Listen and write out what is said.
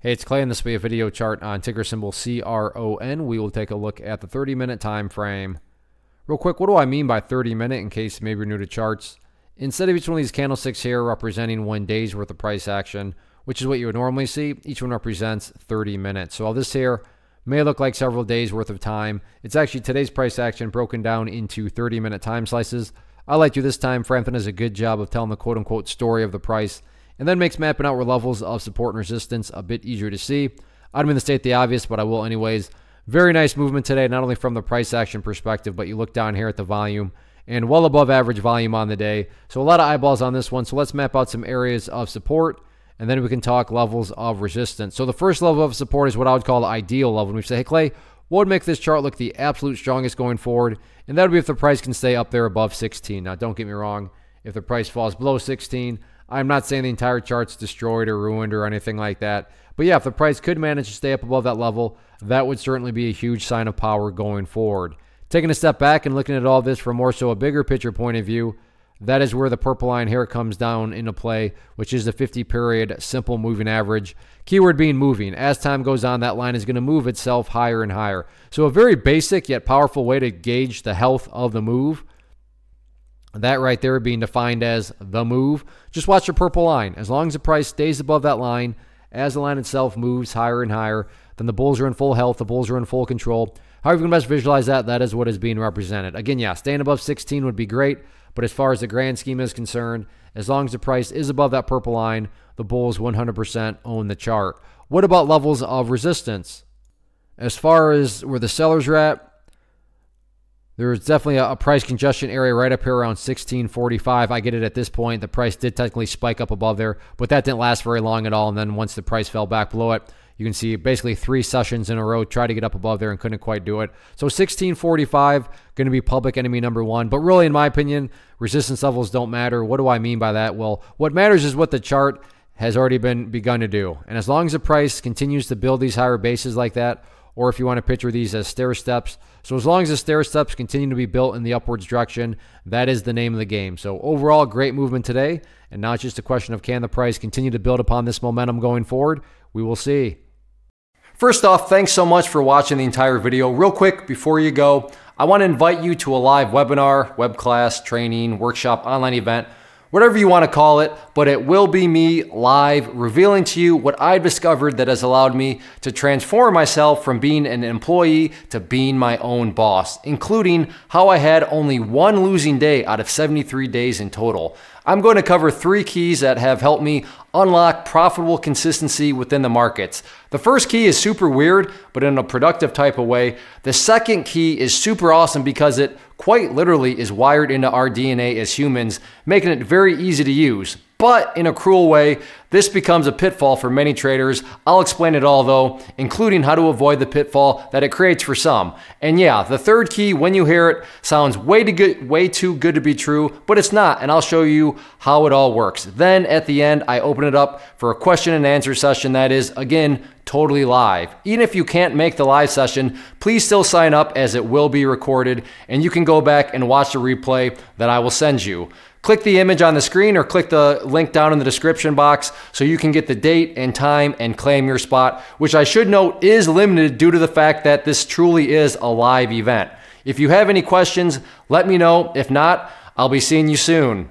Hey, it's Clay, and this will be a video chart on ticker symbol CRON. We will take a look at the 30-minute time frame. Real quick, what do I mean by 30-minute in case maybe you're new to charts? Instead of each one of these candlesticks here representing 1 day's worth of price action, which is what you would normally see, each one represents 30 minutes. So all this here may look like several days worth of time. It's actually today's price action broken down into 30-minute time slices. I like to this time frame that does a good job of telling the quote-unquote story of the price, and then makes mapping out where levels of support and resistance a bit easier to see. I don't mean to state the obvious, but I will anyways. Very nice movement today, not only from the price action perspective, but you look down here at the volume, and well above average volume on the day. So a lot of eyeballs on this one. So let's map out some areas of support, and then we can talk levels of resistance. So the first level of support is what I would call the ideal level. When we say, hey Clay, what would make this chart look the absolute strongest going forward? And that would be if the price can stay up there above 16. Now, don't get me wrong. If the price falls below 16, I'm not saying the entire chart's destroyed or ruined or anything like that. But yeah, if the price could manage to stay up above that level, that would certainly be a huge sign of power going forward. Taking a step back and looking at all this from more so a bigger picture point of view, that is where the purple line here comes down into play, which is the 50-period simple moving average. Keyword being moving. As time goes on, that line is going to move itself higher and higher. So a very basic yet powerful way to gauge the health of the move. That right there being defined as the move. Just watch the purple line. As long as the price stays above that line, as the line itself moves higher and higher, then the bulls are in full health, the bulls are in full control. However you can best visualize that, that is what is being represented. Again, yeah, staying above 16 would be great, but as far as the grand scheme is concerned, as long as the price is above that purple line, the bulls 100% own the chart. What about levels of resistance? As far as where the sellers are at, there's definitely a price congestion area right up here around 16.45. I get it at this point. The price did technically spike up above there, but that didn't last very long at all. And then once the price fell back below it, you can see basically 3 sessions in a row try to get up above there and couldn't quite do it. So 16.45 going to be public enemy number 1. But really, in my opinion, resistance levels don't matter. What do I mean by that? Well, what matters is what the chart has already begun to do. And as long as the price continues to build these higher bases like that, or if you want to picture these as stair steps. So as long as the stair steps continue to be built in the upwards direction, that is the name of the game. So overall, great movement today. And now it's just a question of can the price continue to build upon this momentum going forward? We will see. First off, thanks so much for watching the entire video. Real quick, before you go, I want to invite you to a live webinar, web class, training, workshop, online event, whatever you want to call it, but it will be me live revealing to you what I've discovered that has allowed me to transform myself from being an employee to being my own boss, including how I had only 1 losing day out of 73 days in total. I'm going to cover 3 keys that have helped me unlock profitable consistency within the markets. The first key is super weird, but in a productive type of way. The second key is super awesome because it quite literally is wired into our DNA as humans, making it very easy to use. But in a cruel way, this becomes a pitfall for many traders. I'll explain it all though, including how to avoid the pitfall that it creates for some. And yeah, the third key, when you hear it, sounds way too good to be true, but it's not, and I'll show you how it all works. Then at the end, I open it up for a question and answer session that is, again, totally live. Even if you can't make the live session, please still sign up as it will be recorded, and you can go back and watch the replay that I will send you. Click the image on the screen or click the link down in the description box so you can get the date and time and claim your spot, which I should note is limited due to the fact that this truly is a live event. If you have any questions, let me know. If not, I'll be seeing you soon.